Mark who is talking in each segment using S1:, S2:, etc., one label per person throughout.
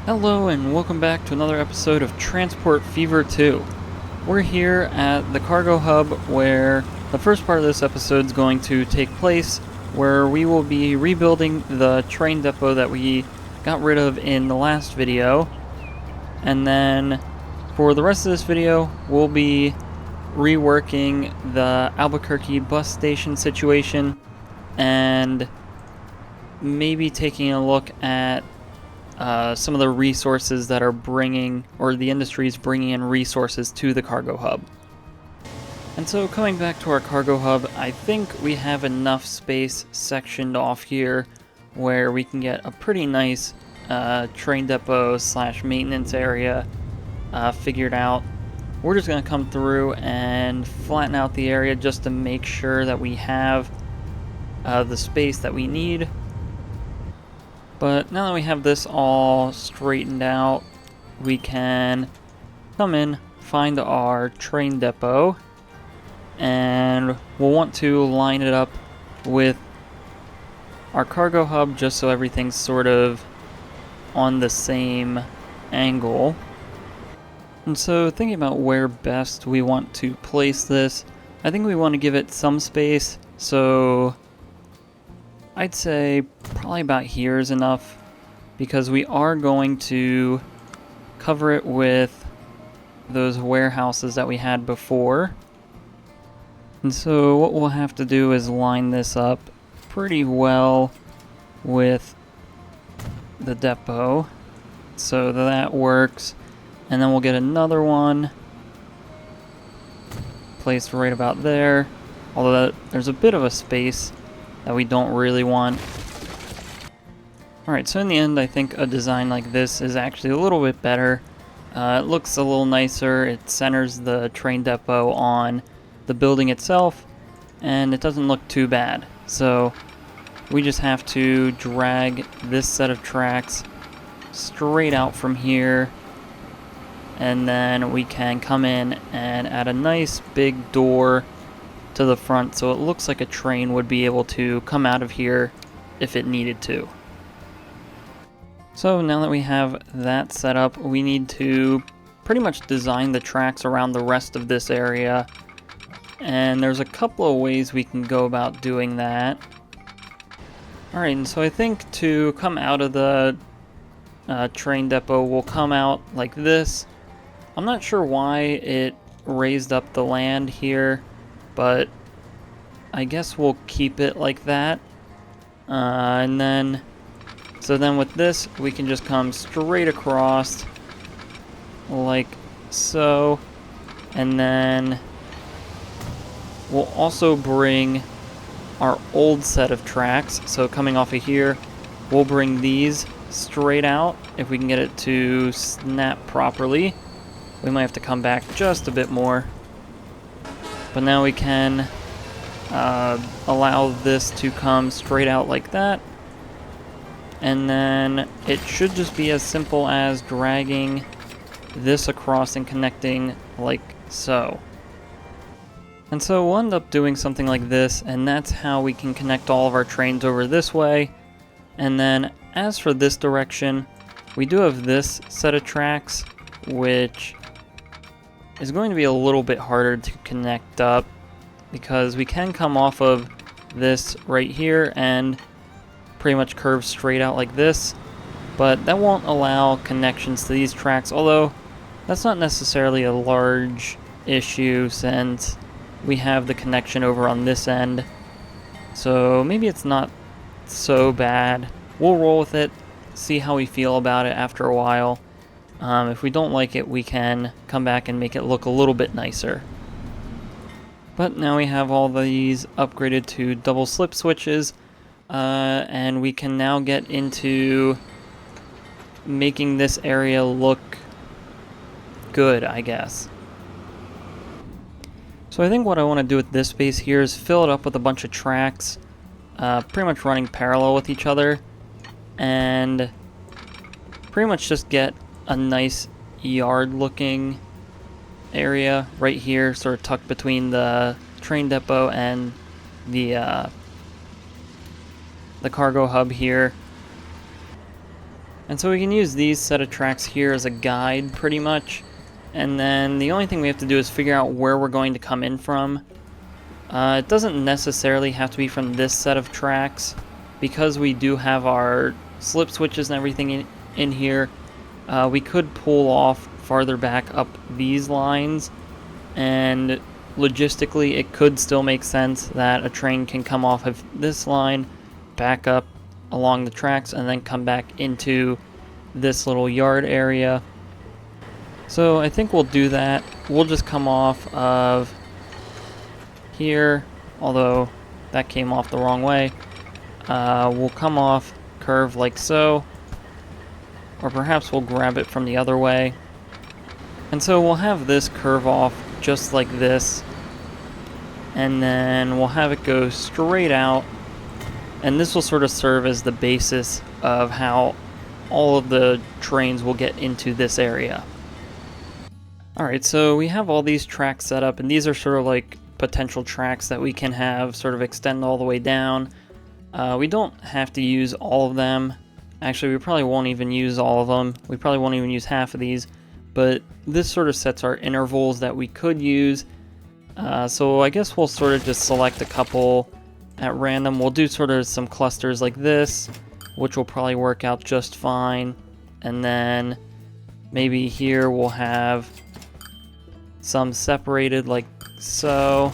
S1: Hello and welcome back to another episode of Transport Fever 2. We're here at the cargo hub where the first part of this episode is going to take place, where we will be rebuilding the train depot that we got rid of in the last video. And then for the rest of this video, we'll be reworking the Albuquerque bus station situation and maybe taking a look at some of the resources that are bringing, or the industry is bringing in resources to the cargo hub. And so coming back to our cargo hub, I think we have enough space sectioned off here where we can get a pretty nice train depot / maintenance area figured out. We're just going to come through and flatten out the area just to make sure that we have the space that we need. But now that we have this all straightened out, we can come in, find our train depot, and we'll want to line it up with our cargo hub just so everything's sort of on the same angle. And so thinking about where best we want to place this, I think we want to give it some space, so I'd say probably about here is enough, because we are going to cover it with those warehouses that we had before. And so what we'll have to do is line this up pretty well with the depot so that works. And then we'll get another one placed right about there, although there's a bit of a space that we don't really want. Alright, so in the end, I think a design like this is actually a little bit better. It looks a little nicer, it centers the train depot on the building itself, and it doesn't look too bad. So we just have to drag this set of tracks straight out from here, and then we can come in and add a nice big door to the front so it looks like a train would be able to come out of here if it needed to. So now that we have that set up, we need to pretty much design the tracks around the rest of this area, and there's a couple of ways we can go about doing that. Alright, and so I think to come out of the train depot, we'll come out like this. I'm not sure why it raised up the land here, but I guess we'll keep it like that. So then with this, we can just come straight across like so. And then we'll also bring our old set of tracks. So coming off of here, we'll bring these straight out if we can get it to snap properly. We might have to come back just a bit more. But now we can allow this to come straight out like that. And then it should just be as simple as dragging this across and connecting like so. And so we'll end up doing something like this, and that's how we can connect all of our trains over this way. And then as for this direction, we do have this set of tracks, which is going to be a little bit harder to connect up, because we can come off of this right here and pretty much curve straight out like this, but that won't allow connections to these tracks, although that's not necessarily a large issue since we have the connection over on this end, so maybe it's not so bad. We'll roll with it, see how we feel about it after a while. If we don't like it, we can come back and make it look a little bit nicer. But now we have all these upgraded to double slip switches, and we can now get into making this area look good, I guess. So I think what I want to do with this space here is fill it up with a bunch of tracks, pretty much running parallel with each other, and pretty much just get a nice yard looking area right here, sort of tucked between the train depot and the cargo hub here. And so we can use these set of tracks here as a guide pretty much. And then the only thing we have to do is figure out where we're going to come in from. It doesn't necessarily have to be from this set of tracks. Because we do have our slip switches and everything in here, we could pull off farther back up these lines, and logistically it could still make sense that a train can come off of this line, back up along the tracks, and then come back into this little yard area. So I think we'll do that. We'll just come off of here, although that came off the wrong way. We'll come off curve like so, or perhaps we'll grab it from the other way. And so we'll have this curve off just like this, and then we'll have it go straight out, and this will sort of serve as the basis of how all of the trains will get into this area. Alright, so we have all these tracks set up, and these are sort of like potential tracks that we can have sort of extend all the way down. We don't have to use all of them. Actually, we probably won't even use all of them. We probably won't even use half of these. But this sort of sets our intervals that we could use. So I guess we'll sort of just select a couple at random. We'll do sort of some clusters like this, which will probably work out just fine. And then maybe here we'll have some separated like so.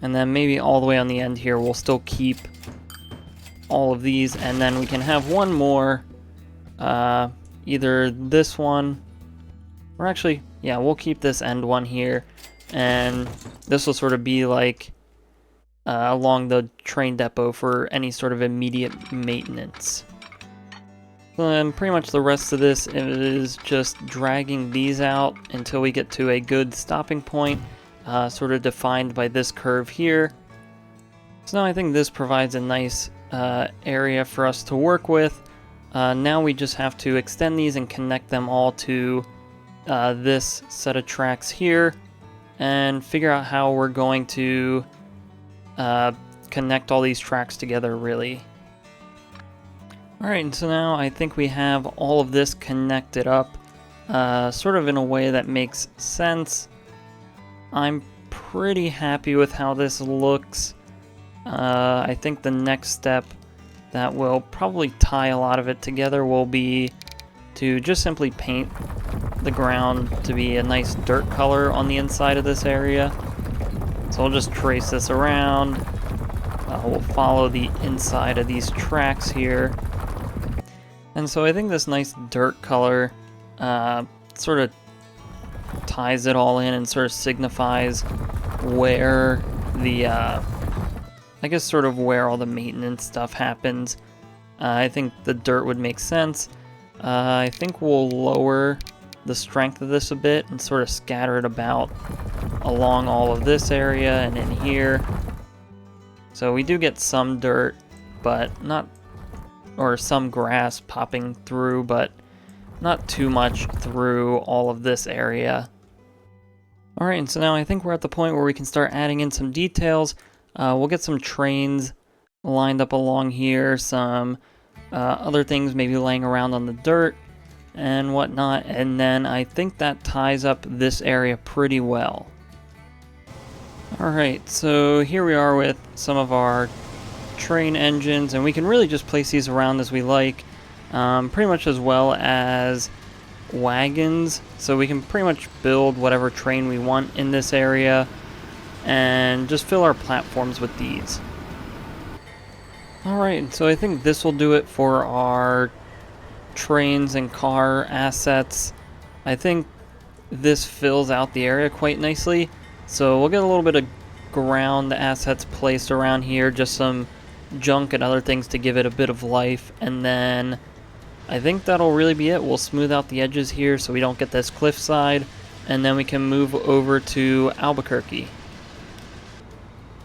S1: And then maybe all the way on the end here, we'll still keep all of these, and then we can have one more, either this one, or actually, yeah, we'll keep this end one here, and this will sort of be like along the train depot for any sort of immediate maintenance. And pretty much the rest of this is just dragging these out until we get to a good stopping point. Sort of defined by this curve here. So now I think this provides a nice area for us to work with. Now we just have to extend these and connect them all to this set of tracks here, and figure out how we're going to connect all these tracks together, really. Alright, and so now I think we have all of this connected up sort of in a way that makes sense. I'm pretty happy with how this looks. I think the next step that will probably tie a lot of it together will be to just simply paint the ground to be a nice dirt color on the inside of this area. So I'll just trace this around. We'll follow the inside of these tracks here. And so I think this nice dirt color sort of ties it all in and sort of signifies where the, I guess sort of where all the maintenance stuff happens. I think the dirt would make sense. I think we'll lower the strength of this a bit and sort of scatter it about along all of this area and in here. So we do get some dirt, but not, or some grass popping through, but not too much through all of this area. Alright, and so now I think we're at the point where we can start adding in some details. We'll get some trains lined up along here, some other things maybe laying around on the dirt and whatnot, and then I think that ties up this area pretty well. Alright, so here we are with some of our train engines, and we can really just place these around as we like. Pretty much as well as wagons, so we can pretty much build whatever train we want in this area and just fill our platforms with these. Alright, so I think this will do it for our trains and car assets. I think this fills out the area quite nicely, so we'll get a little bit of ground assets placed around here, just some junk and other things to give it a bit of life, and then I think that'll really be it. We'll smooth out the edges here so we don't get this cliffside, and then we can move over to Albuquerque.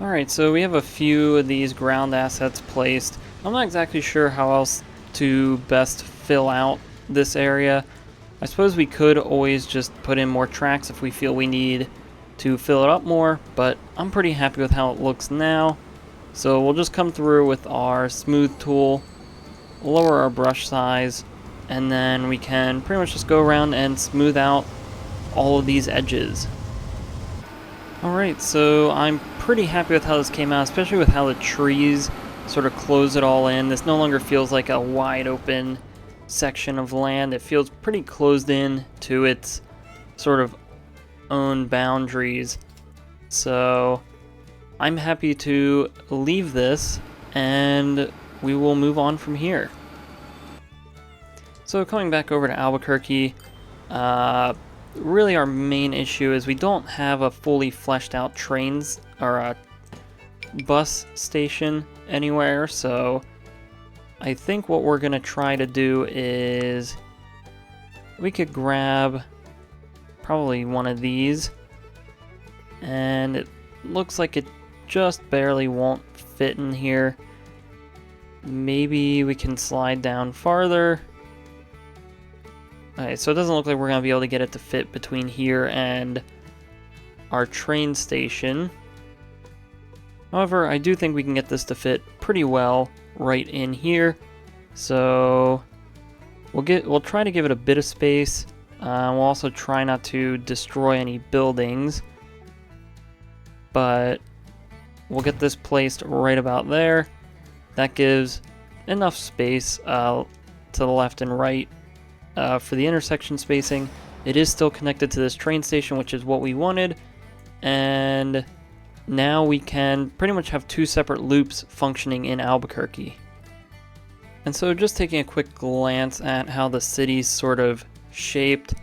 S1: Alright, so we have a few of these ground assets placed. I'm not exactly sure how else to best fill out this area. I suppose we could always just put in more tracks if we feel we need to fill it up more, but I'm pretty happy with how it looks now. So we'll just come through with our smooth tool, lower our brush size, and then we can pretty much just go around and smooth out all of these edges. Alright, so I'm pretty happy with how this came out, especially with how the trees sort of close it all in. This no longer feels like a wide open section of land. It feels pretty closed in to its sort of own boundaries. So I'm happy to leave this, and we will move on from here. So coming back over to Albuquerque, really our main issue is we don't have a fully fleshed out trains or a bus station anywhere, so I think what we're gonna try to do is we could grab probably one of these, and it looks like it just barely won't fit in here. Maybe we can slide down farther. Alright, so it doesn't look like we're going to be able to get it to fit between here and our train station. However, I do think we can get this to fit pretty well right in here. So we'll try to give it a bit of space. We'll also try not to destroy any buildings. But we'll get this placed right about there. That gives enough space to the left and right. For the intersection spacing, it is still connected to this train station, which is what we wanted, and now we can pretty much have two separate loops functioning in Albuquerque. And so just taking a quick glance at how the city's sort of shaped,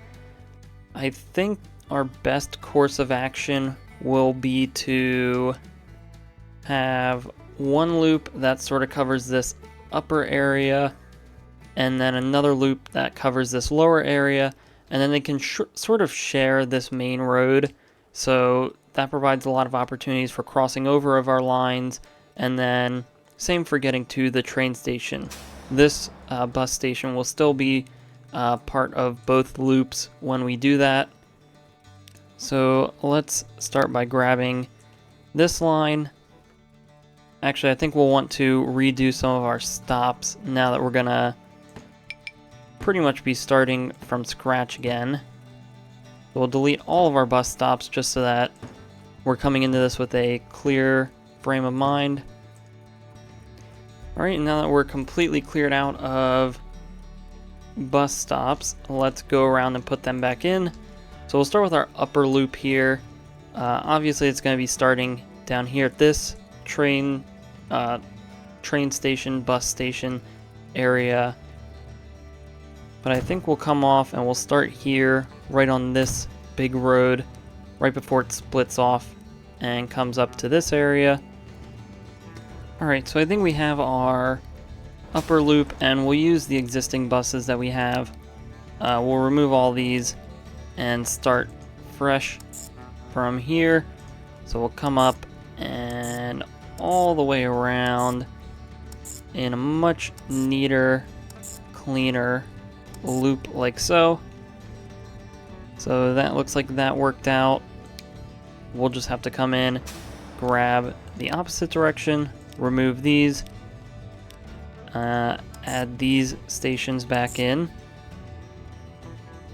S1: I think our best course of action will be to have one loop that sort of covers this upper area, and then another loop that covers this lower area, and then they can sort of share this main road, so that provides a lot of opportunities for crossing over of our lines, and then same for getting to the train station. This bus station will still be part of both loops when we do that. So let's start by grabbing this line. Actually, I think we'll want to redo some of our stops now that we're gonna pretty much be starting from scratch again. We'll delete all of our bus stops just so that we're coming into this with a clear frame of mind. Alright, now that we're completely cleared out of bus stops, let's go around and put them back in. So we'll start with our upper loop here. Obviously it's going to be starting down here at this train station, bus station area. But I think we'll come off and we'll start here, right on this big road, right before it splits off and comes up to this area. Alright, so I think we have our upper loop, and we'll use the existing buses that we have. We'll remove all these and start fresh from here. So we'll come up and all the way around in a much neater, cleaner loop like so. So that looks like that worked out. We'll just have to come in, grab the opposite direction, remove these, add these stations back in,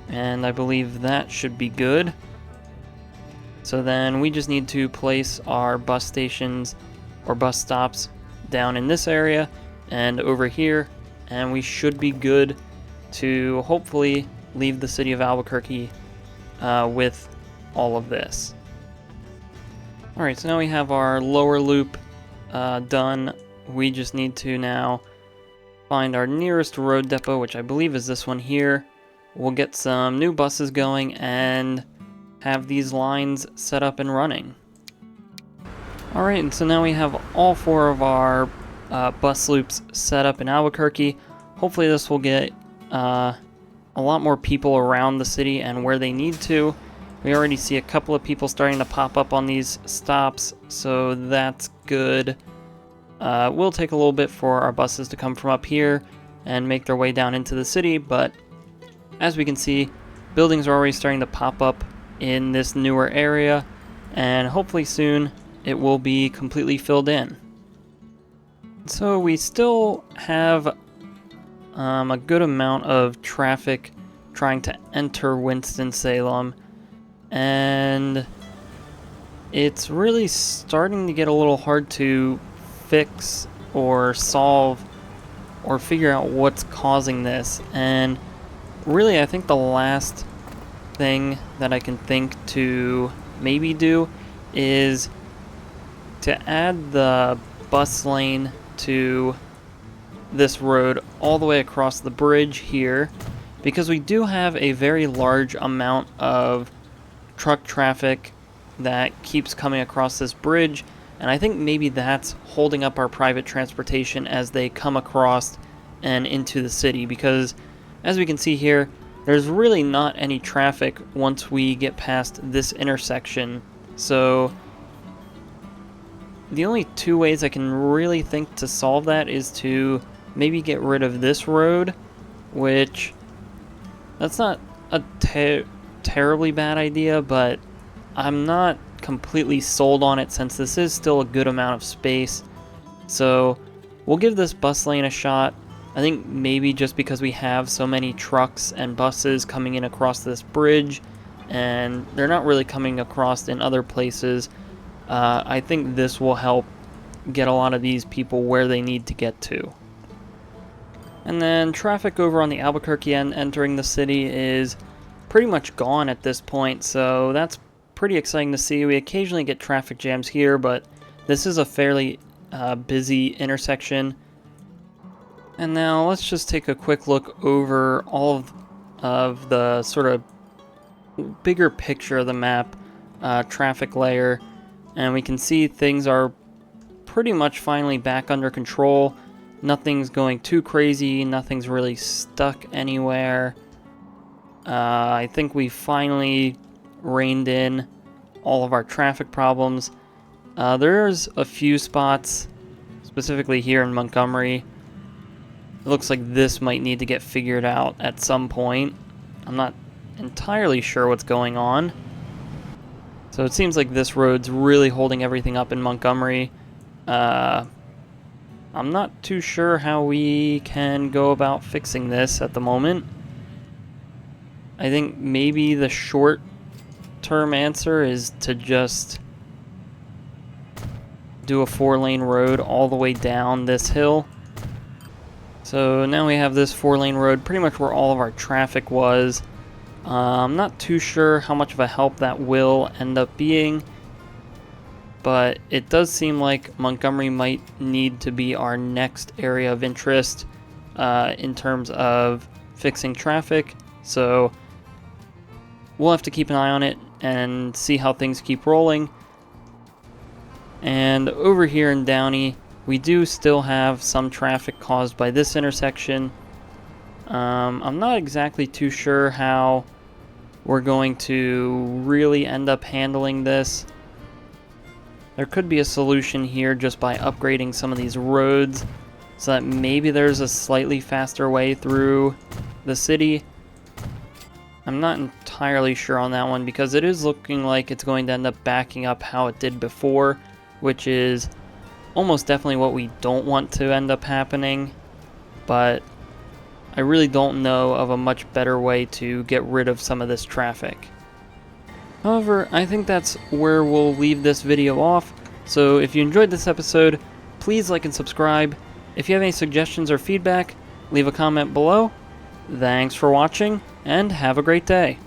S1: and I believe that should be good. So then we just need to place our bus stations or bus stops down in this area and over here, and we should be good to hopefully leave the city of Albuquerque with all of this. Alright, so now we have our lower loop done. We just need to now find our nearest road depot, which I believe is this one here. We'll get some new buses going and have these lines set up and running. Alright, and so now we have all four of our bus loops set up in Albuquerque. Hopefully this will get a lot more people around the city and where they need to. We already see a couple of people starting to pop up on these stops, so that's good. Will take a little bit for our buses to come from up here and make their way down into the city, but as we can see, buildings are already starting to pop up in this newer area, and hopefully soon it will be completely filled in. So we still have a good amount of traffic trying to enter Winston-Salem, and it's really starting to get a little hard to fix or solve or figure out what's causing this. And really, I think the last thing that I can think to maybe do is to add the bus lane to this road all the way across the bridge here, because we do have a very large amount of truck traffic that keeps coming across this bridge, and I think maybe that's holding up our private transportation as they come across and into the city, because as we can see here, there's really not any traffic once we get past this intersection. So the only two ways I can really think to solve that is to maybe get rid of this road, which that's not a terribly bad idea, but I'm not completely sold on it since this is still a good amount of space. So we'll give this bus lane a shot. I think maybe just because we have so many trucks and buses coming in across this bridge, and they're not really coming across in other places, I think this will help get a lot of these people where they need to get to. And then traffic over on the Albuquerque end entering the city is pretty much gone at this point, so that's pretty exciting to see. We occasionally get traffic jams here, but this is a fairly busy intersection. And now let's just take a quick look over all of the sort of bigger picture of the map, traffic layer, and we can see things are pretty much finally back under control. Nothing's going too crazy, nothing's really stuck anywhere. I think we finally reined in all of our traffic problems. There's a few spots, specifically here in Montgomery. It looks like this might need to get figured out at some point. I'm not entirely sure what's going on. So it seems like this road's really holding everything up in Montgomery. I'm not too sure how we can go about fixing this at the moment. I think maybe the short-term answer is to just do a 4-lane road all the way down this hill. So now we have this 4-lane road pretty much where all of our traffic was. I'm not too sure how much of a help that will end up being, but it does seem like Montgomery might need to be our next area of interest in terms of fixing traffic. So we'll have to keep an eye on it and see how things keep rolling. And over here in Downey, we do still have some traffic caused by this intersection. I'm not exactly too sure how we're going to really end up handling this. There could be a solution here just by upgrading some of these roads so that maybe there's a slightly faster way through the city. I'm not entirely sure on that one because it is looking like it's going to end up backing up how it did before, which is almost definitely what we don't want to end up happening, but I really don't know of a much better way to get rid of some of this traffic. However, I think that's where we'll leave this video off, so if you enjoyed this episode, please like and subscribe. If you have any suggestions or feedback, leave a comment below. Thanks for watching, and have a great day.